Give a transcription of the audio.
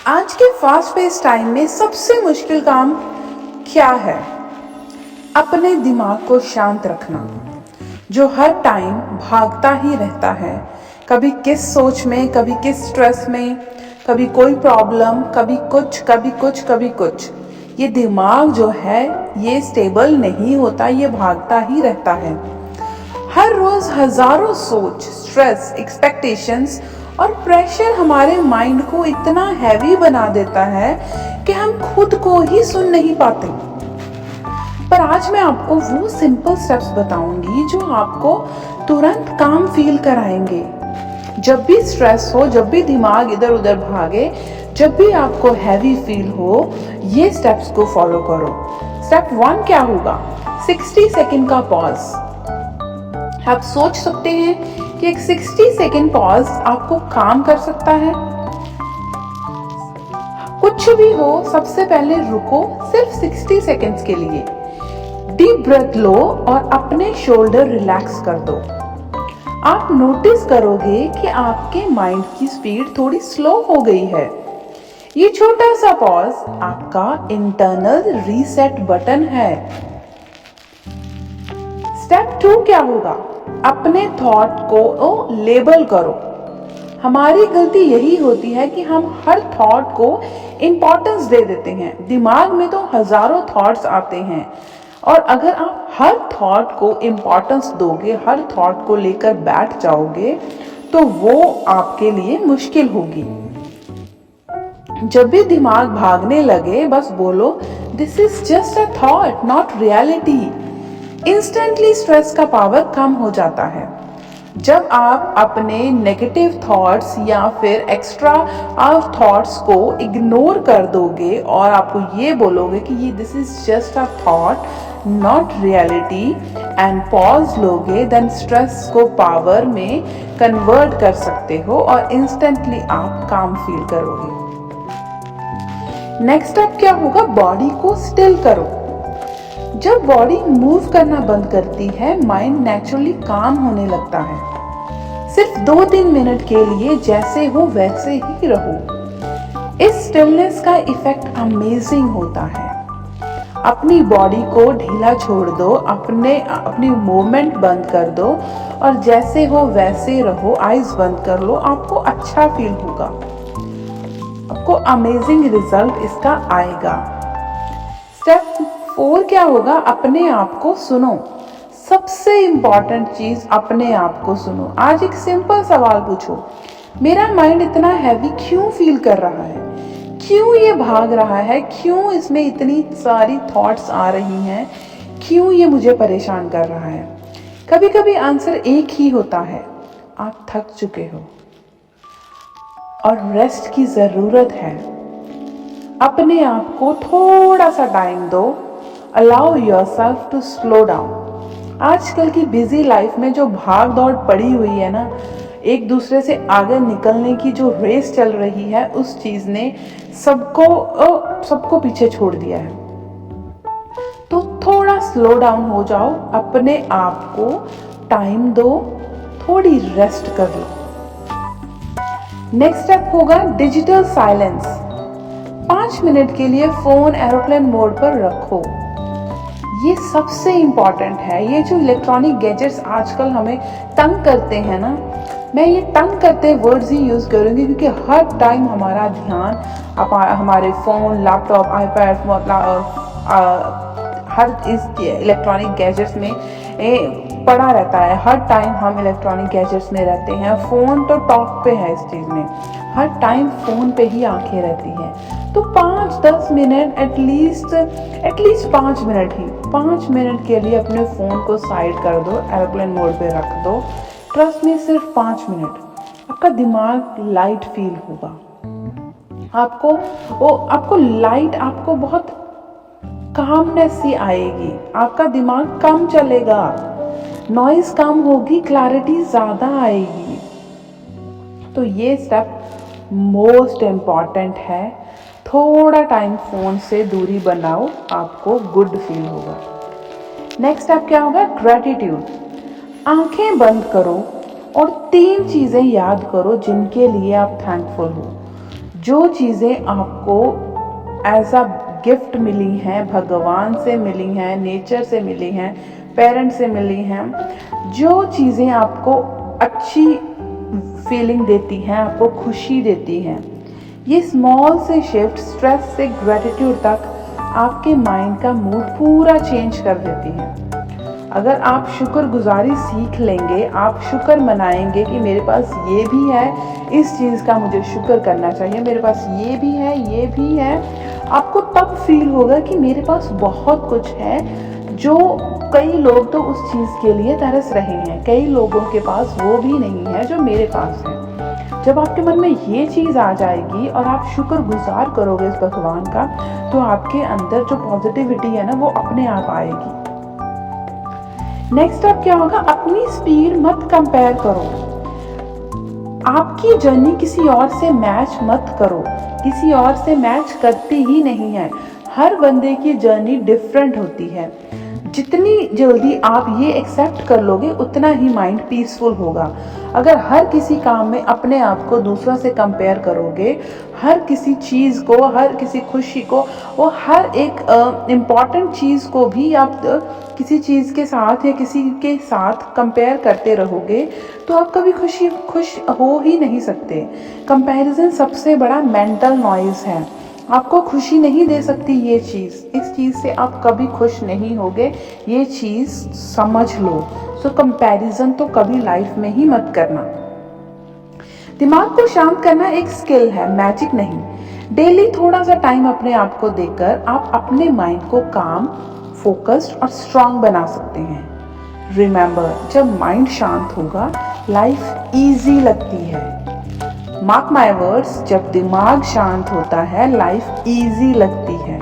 आज के fast pace time में सबसे मुश्किल काम क्या है? अपने दिमाग को शांत रखना, जो हर टाइम भागता ही रहता है। कभी किस सोच में, कभी किस स्ट्रेस में, कभी कोई प्रॉब्लम, कभी कुछ कभी कुछ कभी कुछ। ये दिमाग जो है ये स्टेबल नहीं होता, ये भागता ही रहता है। हर रोज हजारों सोच, स्ट्रेस, एक्सपेक्टेशंस और प्रेशर हमारे माइंड को इतना हैवी बना देता है कि हम खुद को ही सुन नहीं पाते। पर आज मैं आपको वो सिंपल स्टेप्स बताऊंगी जो आपको तुरंत काम फील कराएंगे। जब भी स्ट्रेस हो, जब भी दिमाग इधर उधर भागे, जब भी आपको हैवी फील हो, ये स्टेप्स को फॉलो करो। स्टेप 1 क्या होगा? 60 सेकंड का पॉज। आप सोच सकते हैं कि एक 60 सेकंड पॉज आपको काम कर सकता है। कुछ भी हो, सबसे पहले रुको सिर्फ 60 सेकंड्स के लिए। डीप ब्रेथ लो और अपने शोल्डर रिलैक्स कर दो। आप नोटिस करोगे कि आपके माइंड की स्पीड थोड़ी स्लो हो गई है। ये छोटा सा पॉज आपका इंटरनल रीसेट बटन है। स्टेप 2 क्या होगा? अपने थॉट को लेबल करो। हमारी गलती यही होती है कि हम हर थॉट को इंपॉर्टेंस दे देते हैं। दिमाग में तो हजारों थॉट्स आते हैं और अगर आप हर थॉट को इंपॉर्टेंस दोगे, हर थॉट को लेकर बैठ जाओगे तो वो आपके लिए मुश्किल होगी। जब भी दिमाग भागने लगे बस बोलो, this is just a thought, not reality. Instantly stress का पावर कम हो जाता है। जब आप अपने नेगेटिव थॉट्स या फिर एक्स्ट्रा थॉट्स को इग्नोर कर दोगे और आपको ये बोलोगे कि ये this is just a thought, not reality, and pause लोगे, देन स्ट्रेस को पावर में कन्वर्ट कर सकते हो और इंस्टेंटली आप काम फील करोगे। नेक्स्ट स्टेप क्या होगा? बॉडी को स्टिल करो। जब बॉडी मूव करना बंद करती है, माइंड नेचुरली काम होने लगता है। सिर्फ 2-3 मिनट के लिए जैसे हो वैसे ही रहो। इस स्टिलनेस का इफेक्ट अमेजिंग होता है। अपनी बॉडी को ढीला छोड़ दो, अपनी मूवमेंट बंद कर दो और जैसे हो वैसे रहो। आईज बंद कर लो, आपको अच्छा फील होगा, आपको अमेजिंग रिजल्ट इसका आएगा। स्टेप 4 क्या होगा? अपने आप को सुनो। सबसे इंपॉर्टेंट चीज, अपने आप को सुनो। आज एक सिंपल सवाल पूछो, मेरा माइंड इतना हैवी क्यों फील कर रहा है? क्यों ये भाग रहा है? क्यों इसमें इतनी सारी थॉट्स आ रही हैं? क्यों ये मुझे परेशान कर रहा है? कभी कभी आंसर एक ही होता है, आप थक चुके हो और रेस्ट की जरूरत है। अपने आप को थोड़ा सा टाइम दो। Allow yourself to slow down. आजकल की बिजी लाइफ में जो भाग दौड़ पड़ी हुई है ना, एक दूसरे से आगे निकलने की जो रेस चल रही है, उस चीज ने सबको पीछे छोड़ दिया है। तो थोड़ा स्लो डाउन हो जाओ, अपने आप को टाइम दो, थोड़ी रेस्ट कर लो। नेक्स्ट स्टेप होगा डिजिटल साइलेंस। 5 मिनट के लिए फोन एरोप्लेन मोड पर रखो। ये सबसे इंपॉर्टेंट है। ये जो इलेक्ट्रॉनिक गैजेट्स आजकल हमें तंग करते हैं ना, मैं ये तंग करते वर्ड्स ही यूज करूंगी क्योंकि हर टाइम हमारा ध्यान हमारे फोन, लैपटॉप, आईपैड, हर इस इलेक्ट्रॉनिक गैजेट्स में पड़ा रहता है। हर टाइम हम इलेक्ट्रॉनिक गैजेट्स में रहते हैं। फोन तो टॉप पे है इस चीज में, हर टाइम फोन पे ही आंखें रहती हैं। तो 5-10 मिनट एटलीस्ट 5 मिनट ही, 5 मिनट के लिए अपने फोन को साइड कर दो, एरोप्लेन मोड पे रख दो। ट्रस्ट में सिर्फ 5 मिनट आपका दिमाग लाइट फील होगा। आपको लाइट, आपको बहुत कामनेस सी आएगी। आपका दिमाग कम चलेगा, नॉइज कम होगी, क्लैरिटी ज्यादा आएगी। तो ये स्टेप मोस्ट इम्पॉर्टेंट है। थोड़ा टाइम फोन से दूरी बनाओ, आपको गुड फील होगा। नेक्स्ट स्टेप क्या होगा? ग्रैटिट्यूड। आंखें बंद करो और 3 चीजें याद करो जिनके लिए आप थैंकफुल हो। जो चीज़ें आपको एज अ गिफ्ट मिली हैं, भगवान से मिली हैं, नेचर से मिली हैं, पेरेंट्स से मिली हैं, जो चीज़ें आपको अच्छी फीलिंग देती हैं, आपको खुशी देती हैं, ये स्मॉल से शिफ्ट स्ट्रेस से ग्रेटिट्यूड तक आपके माइंड का मूड पूरा चेंज कर देती है। अगर आप शुक्रगुजारी सीख लेंगे, आप शुक्र मनाएंगे कि मेरे पास ये भी है, इस चीज़ का मुझे शुक्र करना चाहिए, मेरे पास ये भी है, ये भी है, आपको तब फील होगा कि मेरे पास बहुत कुछ है, जो कई लोग तो उस चीज़ के लिए तरस रहे हैं, कई लोगों के पास वो भी नहीं है जो मेरे पास है। जब आपके मन में ये चीज़ आ जाएगी और आप शुक्रगुजार करोगे इस भगवान का, तो आपके अंदर जो पॉजिटिविटी है ना, वो अपने आप आएगी। नेक्स्ट अब क्या होगा, अपनी स्पीड मत कंपेयर करो। आपकी जर्नी किसी और से मैच मत करो, किसी और से मैच करती ही नहीं है। हर बंदे की जर्नी डिफरेंट होती है। जितनी जल्दी आप ये एक्सेप्ट कर लोगे, उतना ही माइंड पीसफुल होगा। अगर हर किसी काम में अपने आप को दूसरों से कंपेयर करोगे, हर किसी चीज़ को, हर किसी खुशी को, वो हर एक इम्पॉर्टेंट चीज़ को भी आप किसी चीज़ के साथ या किसी के साथ कंपेयर करते रहोगे, तो आप कभी खुश हो ही नहीं सकते। कंपैरिजन सबसे बड़ा मेंटल नॉइज़ है, आपको खुशी नहीं दे सकती ये चीज़। इस चीज़ से आप कभी खुश नहीं होगे, ये चीज़ समझ लो। सो कंपैरिजन तो कभी लाइफ में ही मत करना। दिमाग को शांत करना एक स्किल है, मैजिक नहीं। डेली थोड़ा सा टाइम अपने आप को देकर आप अपने माइंड को काम, फोकस्ड और स्ट्रांग बना सकते हैं। रिमेंबर, जब माइंड शांत होगा, लाइफ इजी लगती है। मार्क माई वर्ड्स, जब दिमाग शांत होता है, लाइफ इजी लगती है।